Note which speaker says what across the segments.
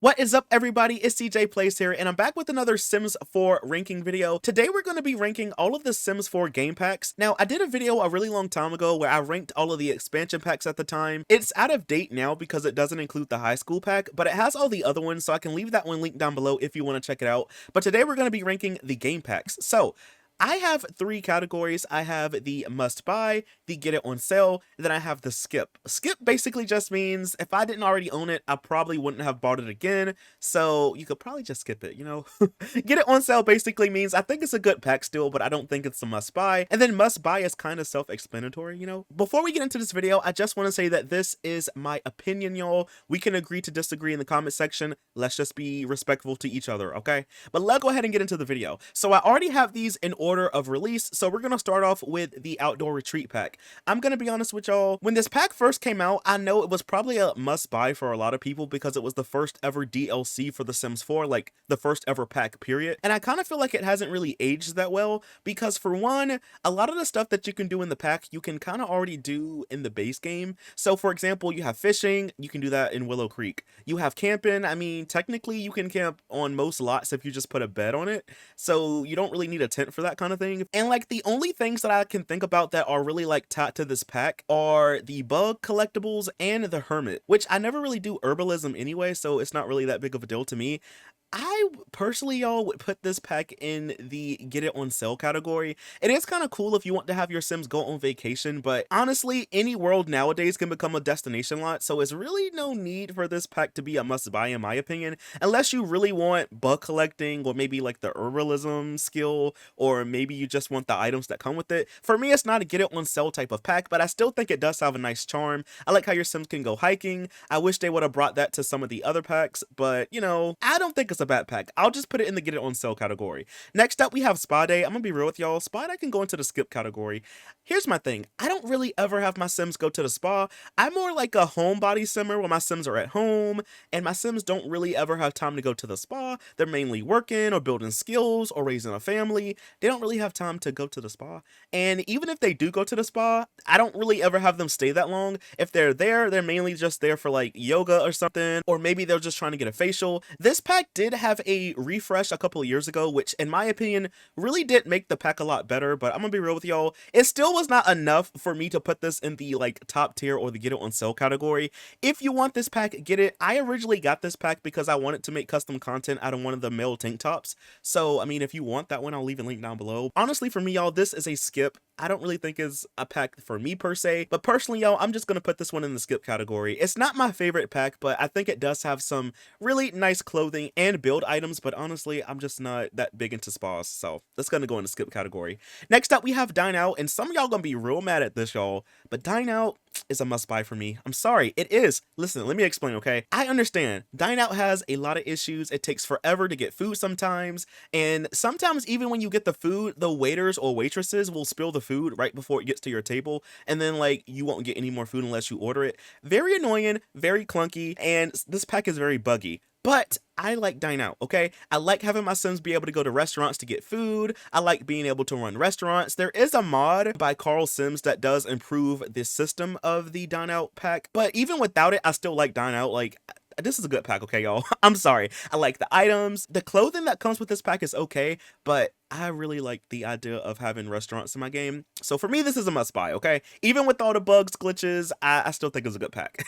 Speaker 1: What is up, everybody? It's CJ Plays here, and I'm back with another Sims 4 ranking video. Today we're going to be ranking all of the Sims 4 game packs. Now, I did a video a really long time ago where I ranked all of the expansion packs at the time. It's out of date now because it doesn't include the high school pack, but it has all the other ones, so I can leave that one linked down below if you want to check it out. But today we're going to be ranking the game packs. So, I have three categories. I have the must buy, the get it on sale, and then I have the skip. Skip basically just means if I didn't already own it, I probably wouldn't have bought it again. So you could probably just skip it, you know? Get it on sale basically means I think it's a good pack still, but I don't think it's a must buy. And then must buy is kind of self-explanatory, you know? Before we get into this video, I just want to say that this is my opinion, y'all. We can agree to disagree in the comment section. Let's just be respectful to each other, okay? But let's go ahead and get into the video. So I already have these in order of release, so we're gonna start off with the outdoor retreat pack. I'm gonna be honest with y'all, when this pack first came out, I know it was probably a must buy for a lot of people because it was the first ever DLC for The Sims 4, like the first ever pack, period. And I kind of feel like it hasn't really aged that well because, for one, a lot of the stuff that you can do in the pack you can kind of already do in the base game. So for example, you have fishing, you can do that in Willow Creek. You have camping. I mean, technically you can camp on most lots if you just put a bed on it, so you don't really need a tent for that kind of thing. And like the only things that I can think about that are really like tied to this pack are the bug collectibles and the hermit, which I never really do herbalism anyway, so it's not really that big of a deal to me. I personally, y'all, would put this pack in the get it on sale category. It is kind of cool if you want to have your Sims go on vacation, but honestly, any world nowadays can become a destination lot, so it's really no need for this pack to be a must buy in my opinion, unless you really want bug collecting or maybe like the herbalism skill, or maybe you just want the items that come with it. For me, it's not a get it on sale type of pack, but I still think it does have a nice charm. I like how your Sims can go hiking. I wish they would have brought that to some of the other packs, but you know, I don't think it's a bad pack. I'll just put it in the get it on sale category. Next up, we have Spa Day. I'm gonna be real with y'all. Spa Day can go into the skip category. Here's my thing. I don't really ever have my Sims go to the spa. I'm more like a homebody simmer where my Sims are at home and my Sims don't really ever have time to go to the spa. They're mainly working or building skills or raising a family. They don't really have time to go to the spa. And even if they do go to the spa, I don't really ever have them stay that long. If they're there, they're mainly just there for like yoga or something, or maybe they're just trying to get a facial. This pack did have a refresh a couple of years ago, which in my opinion really did make the pack a lot better, but I'm gonna be real with y'all, it still was not enough for me to put this in the like top tier or the get it on sale category. If you want this pack, get it. I originally got this pack because I wanted to make custom content out of one of the male tank tops, so I mean, if you want that one, I'll leave a link down below. Honestly, for me, y'all, this is a skip. I don't really think it's a pack for me per se, but personally, y'all, I'm just gonna put this one in the skip category. It's not my favorite pack, but I think it does have some really nice clothing and build items, but honestly, I'm just not that big into spas, so that's gonna go in the skip category. Next up, we have Dine Out, and some of y'all gonna be real mad at this, y'all, but Dine Out is a must buy for me. I'm sorry, it is. Listen, let me explain, okay? I understand Dine Out has a lot of issues. It takes forever to get food sometimes, and sometimes even when you get the food, the waiters or waitresses will spill the food right before it gets to your table, and then like you won't get any more food unless you order it. Very annoying, very clunky, and this pack is very buggy. But I like Dine Out, okay? I like having my Sims be able to go to restaurants to get food. I like being able to run restaurants. There is a mod by Carl Sims that does improve the system of the Dine Out pack, but even without it, I still like Dine Out. Like, this is a good pack, okay, y'all? I'm sorry. I like the items. The clothing that comes with this pack is okay, but I really like the idea of having restaurants in my game. So for me, this is a must buy, okay? Even with all the bugs, glitches, I still think it's a good pack.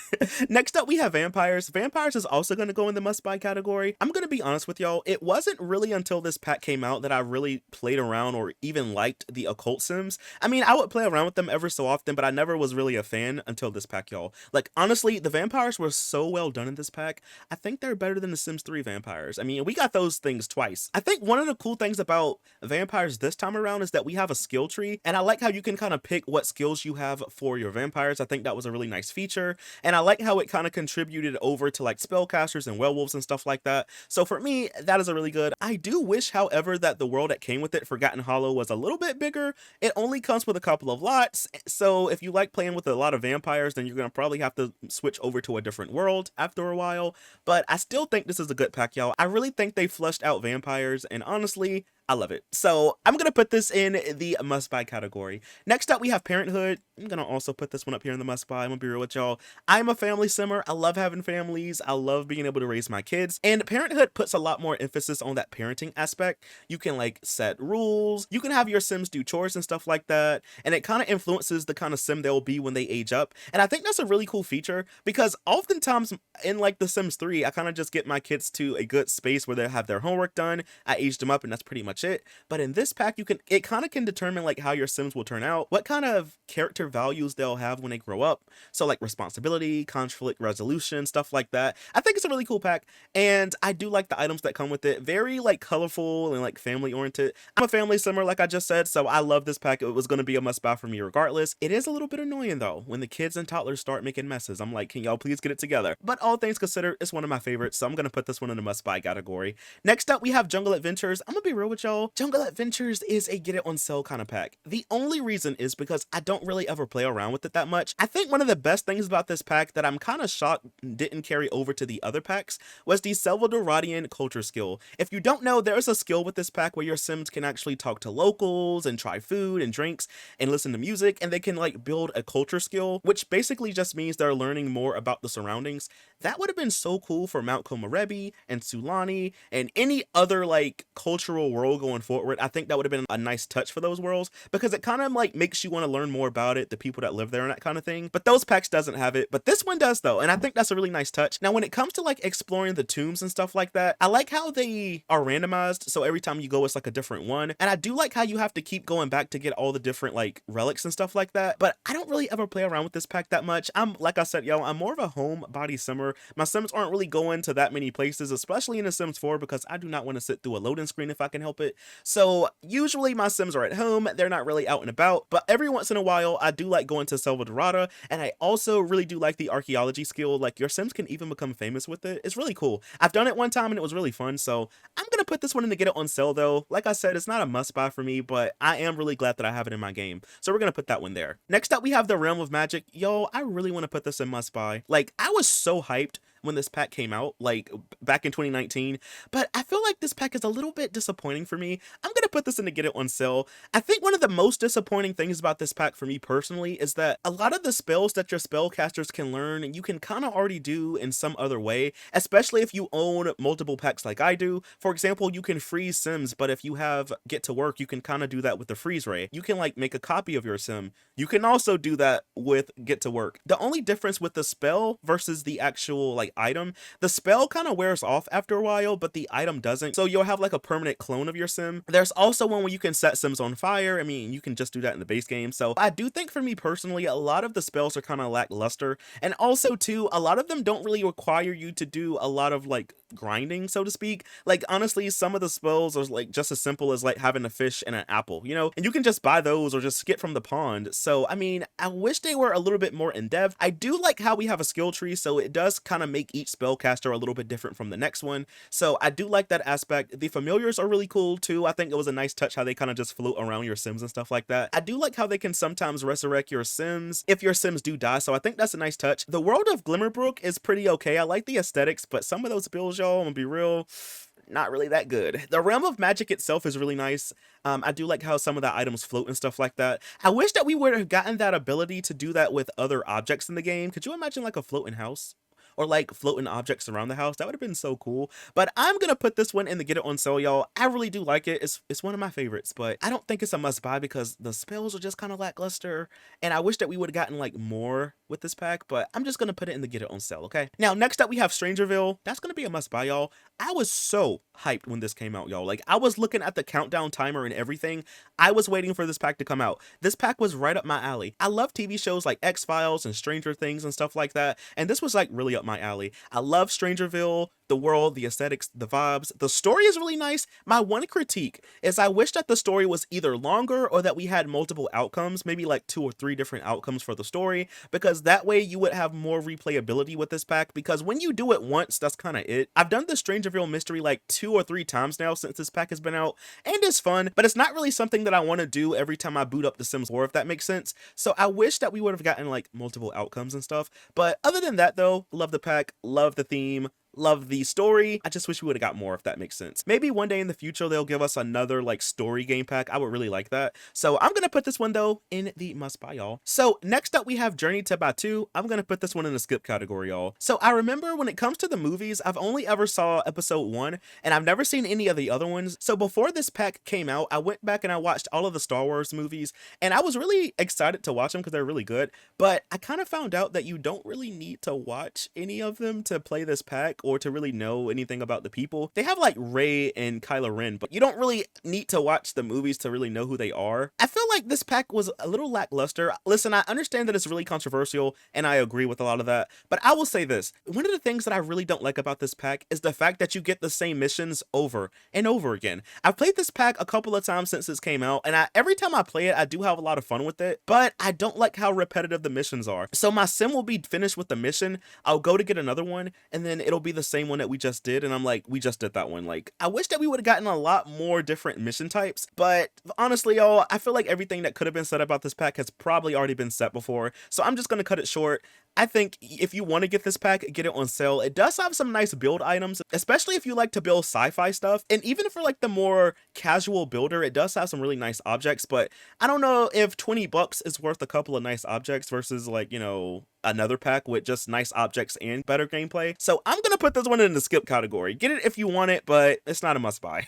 Speaker 1: Next up, we have Vampires. Vampires is also going to go in the must buy category. I'm going to be honest with y'all. It wasn't really until this pack came out that I really played around or even liked the occult Sims. I mean, I would play around with them ever so often, but I never was really a fan until this pack, y'all. Like, honestly, the vampires were so well done in this pack. I think they're better than the Sims 3 vampires. I mean, we got those things twice. I think one of the cool things about vampires this time around is that we have a skill tree, and I like how you can kind of pick what skills you have for your vampires. I think that was a really nice feature, and I like how it kind of contributed over to like spellcasters and werewolves and stuff like that. So for me, that is a really good. I do wish, however, that the world that came with it, Forgotten Hollow, was a little bit bigger. It only comes with a couple of lots, so if you like playing with a lot of vampires, then you're gonna probably have to switch over to a different world after a while. But I still think this is a good pack, y'all. I really think they flushed out vampires, and honestly, I love it. So I'm gonna put this in the must buy category. Next up, we have Parenthood. I'm gonna also put this one up here in the must buy. I'm gonna be real with y'all. I'm a family simmer. I love having families. I love being able to raise my kids. And Parenthood puts a lot more emphasis on that parenting aspect. You can like set rules. You can have your Sims do chores and stuff like that. And it kind of influences the kind of Sim they'll be when they age up. And I think that's a really cool feature because oftentimes in like The Sims 3, I kind of just get my kids to a good space where they have their homework done. I aged them up and that's pretty much it. But in this pack, it kind of can determine like how your Sims will turn out, what kind of character values they'll have when they grow up. So like responsibility, conflict resolution, stuff like that. I think it's a really cool pack, and I do like the items that come with it. Very like colorful and like family oriented. I'm a family simmer, like I just said, so I love this pack. It was going to be a must buy for me regardless. It is a little bit annoying though when the kids and toddlers start making messes. I'm like, can y'all please get it together? But all things considered, it's one of my favorites, so I'm going to put this one in the must buy category. Next up, we have Jungle Adventures. I'm gonna be real with y'all. Jungle Adventures is a get it on sale kind of pack. The only reason is because I don't really ever play around with it that much. I think one of the best things about this pack that I'm kind of shocked didn't carry over to the other packs was the Salvadoradian culture skill. If you don't know, there is a skill with this pack where your Sims can actually talk to locals and try food and drinks and listen to music, and they can like build a culture skill, which basically just means they're learning more about the surroundings. That would have been so cool for Mount Komorebi and Sulani and any other like cultural world going forward. I think that would have been a nice touch for those worlds because it kind of like makes you want to learn more about it, the people that live there and that kind of thing. But those packs doesn't have it, but this one does though, and I think that's a really nice touch. Now when it comes to like exploring the tombs and stuff like that, I like how they are randomized, so every time you go it's like a different one, and I do like how you have to keep going back to get all the different like relics and stuff like that. But I don't really ever play around with this pack that much. I'm like I said, yo, I'm more of a home body simmer. My Sims aren't really going to that many places, especially in The Sims 4, because I do not want to sit through a loading screen if I can help it. So usually my Sims are at home, they're not really out and about, but every once in a while I do like going to Salvadorada, and I also really do like the archaeology skill. Like your Sims can even become famous with it. It's really cool. I've done it one time and it was really fun, so I'm gonna put this one in to get it on sale though. Like I said, it's not a must buy for me, but I am really glad that I have it in my game, so we're gonna put that one there. Next up, we have the Realm of Magic. Yo, I really want to put this in must buy. Like I was so hyped when this pack came out, like back in 2019, but I feel like this pack is a little bit disappointing for me. I'm gonna put this in to get it on sale. I think one of the most disappointing things about this pack for me personally is that a lot of the spells that your spellcasters can learn, you can kind of already do in some other way, especially if you own multiple packs like I do. For example, you can freeze Sims, but if you have Get to Work, you can kind of do that with the freeze ray. You can like make a copy of your Sim. You can also do that with Get to Work. The only difference with the spell versus the actual like item, the spell kind of wears off after a while, but the item doesn't, so you'll have like a permanent clone of your Sim. There's also one where you can set Sims on fire. I mean, you can just do that in the base game. So I do think for me personally, a lot of the spells are kind of lackluster, and also too, a lot of them don't really require you to do a lot of like grinding, so to speak. Like honestly, some of the spells are like just as simple as like having a fish and an apple, you know, and you can just buy those or just get from the pond. So I mean, I wish they were a little bit more in depth. I do like how we have a skill tree, so it does kind of make each spellcaster a little bit different from the next one. So I do like that aspect. The familiars are really cool too. I think it was a nice touch how they kind of just float around your Sims and stuff like that. I do like how they can sometimes resurrect your Sims if your Sims do die, so I think that's a nice touch. The world of Glimmerbrook is pretty okay. I like the aesthetics, but some of those builds, y'all, I'm gonna be real, not really that good. The Realm of Magic itself is really nice. I do like how some of the items float and stuff like that. I wish that we would have gotten that ability to do that with other objects in the game. Could you imagine like a floating house? Or like floating objects around the house? That would have been so cool. But I'm gonna put this one in the get it on sale, y'all. I really do like it. It's one of my favorites, but I don't think it's a must buy because the spells are just kind of lackluster, and I wish that we would have gotten like more with this pack, but I'm just gonna put it in the get it on sale, okay? Now next up we have Strangerville. That's gonna be a must buy, y'all. I was so hyped when this came out, y'all. Like I was looking at the countdown timer and everything. I was waiting for this pack to come out. This pack was right up my alley. I love TV shows like X-Files and Stranger Things and stuff like that, and this was like really up my alley. I love Strangerville, the world, the aesthetics, the vibes. The story is really nice. My one critique is I wish that the story was either longer or that we had multiple outcomes, maybe like 2 or 3 different outcomes for the story, because that way you would have more replayability with this pack, because when you do it once, that's kind of it. I've done the Strangerville mystery like 2 or 3 times now since this pack has been out, and it's fun, but it's not really something that I want to do every time I boot up The Sims 4, if that makes sense. So I wish that we would have gotten like multiple outcomes and stuff, but other than that though, love the pack, love the theme, Love the story. I just wish we would have got more, if that makes sense. Maybe one day in the future they'll give us another like story game pack. I would really like that. So I'm gonna put this one though in the must buy, y'all. So next up we have Journey to Batu. I'm gonna put this one in the skip category, y'all. So I remember when it comes to the movies, I've only ever saw episode 1 and I've never seen any of the other ones. So before this pack came out, I went back and I watched all of the Star Wars movies and I was really excited to watch them because they're really good. But I kind of found out that you don't really need to watch any of them to play this pack or to really know anything about the people. They have like Rey and Kylo Ren, but you don't really need to watch the movies to really know who they are. I feel like this pack was a little lackluster. Listen, I understand that it's really controversial and I agree with a lot of that, but I will say this. One of the things that I really don't like about this pack is the fact that you get the same missions over and over again. I've played this pack a couple of times since this came out, and every time I play it, I do have a lot of fun with it, but I don't like how repetitive the missions are. So my sim will be finished with the mission, I'll go to get another one, and then it'll be the same one that we just did, and I'm like, we just did that one. Like, I wish that we would have gotten a lot more different mission types, but honestly, y'all, I feel like everything that could have been said about this pack has probably already been said before, so I'm just gonna cut it short. I think if you want to get this pack, get it on sale. It does have some nice build items, especially if you like to build sci-fi stuff. And even for like the more casual builder, it does have some really nice objects, but I don't know if 20 bucks is worth a couple of nice objects versus like, you know, another pack with just nice objects and better gameplay. So I'm gonna put this one in the skip category. Get it if you want it, but it's not a must buy.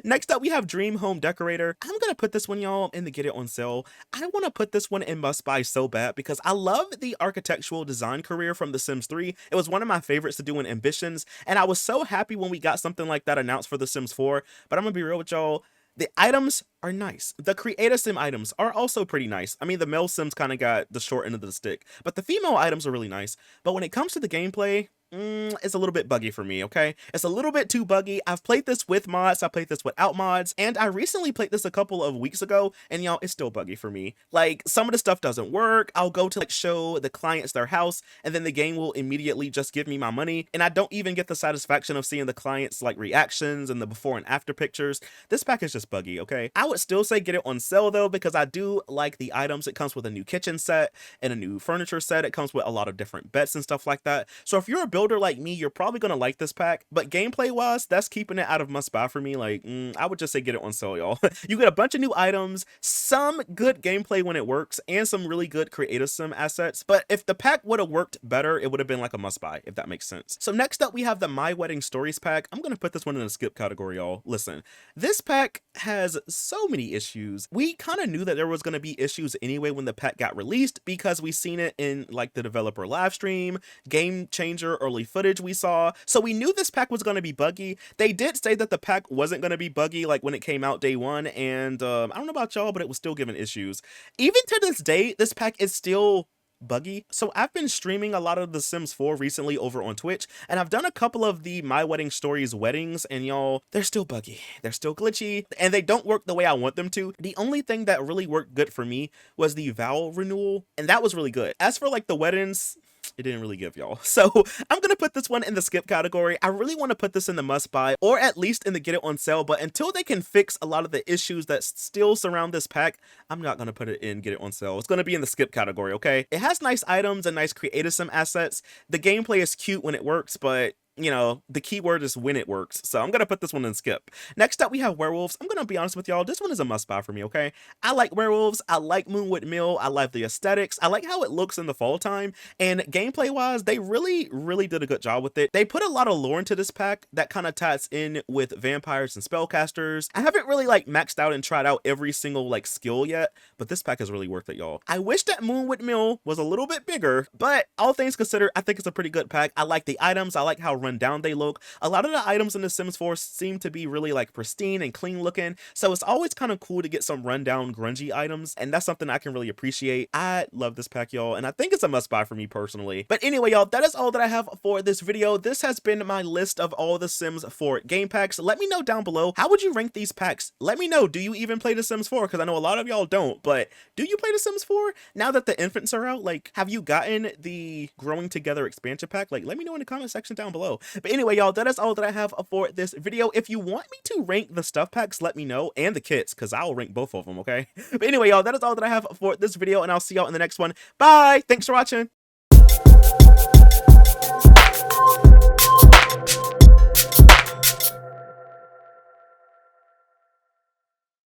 Speaker 1: Next up, we have Dream Home Decorator. I'm gonna put this one, y'all, in the get it on sale. I want to put this one in must buy so bad because I love the architectural design career from The Sims 3. It was one of my favorites to do in Ambitions, and I was so happy when we got something like that announced for The Sims 4. But I'm gonna be real with y'all. The items are nice. The Creator Sim items are also pretty nice. I mean, the male Sims kind of got the short end of the stick, but the female items are really nice. But when it comes to the gameplay, it's a little bit buggy for me, okay? It's a little bit too buggy. I've played this with mods, I played this without mods, and I recently played this a couple of weeks ago, and y'all, it's still buggy for me. Like, some of the stuff doesn't work. I'll go to like show the clients their house, and then the game will immediately just give me my money, and I don't even get the satisfaction of seeing the clients like reactions and the before and after pictures. This pack is just buggy, okay? I would still say get it on sale though, because I do like the items. It comes with a new kitchen set and a new furniture set. It comes with a lot of different beds and stuff like that. So if you're a builder like me, you're probably gonna like this pack, but gameplay wise, that's keeping it out of must buy for me. Like, I would just say get it on sale, y'all. You get a bunch of new items, some good gameplay when it works, and some really good Creative Sim assets, but if the pack would have worked better, it would have been like a must buy, if that makes sense. So next up, we have the My Wedding Stories pack. I'm gonna put this one in the skip category, y'all. Listen, this pack has so many issues. We kind of knew that there was gonna be issues anyway when the pack got released because we seen it in like the developer live stream, Game Changer early footage we saw, so we knew this pack was going to be buggy. They did say that the pack wasn't going to be buggy like when it came out day one, and I don't know about y'all, but it was still giving issues. Even to this day, this pack is still buggy. So I've been streaming a lot of The Sims 4 recently over on Twitch, and I've done a couple of the My Wedding Stories weddings, and y'all, they're still buggy, they're still glitchy, and they don't work the way I want them to. The only thing that really worked good for me was the vow renewal, and that was really good. As for like the weddings, it didn't really give, y'all. So I'm gonna put this one in the skip category. I really want to put this in the must buy, or at least in the get it on sale, but until they can fix a lot of the issues that still surround this pack, I'm not gonna put it in get it on sale. It's gonna be in the skip category, okay? It has nice items and nice Creative Sim assets. The gameplay is cute when it works, but you know, the keyword is when it works. So I'm gonna put this one in skip. Next up, we have Werewolves. I'm gonna be honest with y'all, this one is a must buy for me, okay? I like Werewolves, I like Moonwood Mill, I like the aesthetics, I like how it looks in the fall time, and gameplay wise, they really did a good job with it. They put a lot of lore into this pack that kind of ties in with vampires and spellcasters. I haven't really like maxed out and tried out every single like skill yet, but this pack is really worth it, y'all. I wish that Moonwood Mill was a little bit bigger, but all things considered, I think it's a pretty good pack. I like the items, I like how run down they look. A lot of the items in The Sims 4 seem to be really like pristine and clean looking, so it's always kind of cool to get some rundown grungy items, and that's something I can really appreciate. I love this pack, y'all, and I think it's a must buy for me personally. But anyway, y'all, that is all that I have for this video. This has been my list of all the Sims 4 game packs. Let me know down below, how would you rank these packs? Let me know, do you even play The Sims 4? Because I know a lot of y'all don't, but do you play The Sims 4? Now that the infants are out, like, have you gotten the Growing Together expansion pack? Like, let me know in the comment section down below. But anyway, y'all, that is all that I have for this video. If you want me to rank the stuff packs, let me know, and the kits, because I'll rank both of them, okay? But anyway, y'all, that is all that I have for this video, and I'll see y'all in the next one. Bye! Thanks for watching!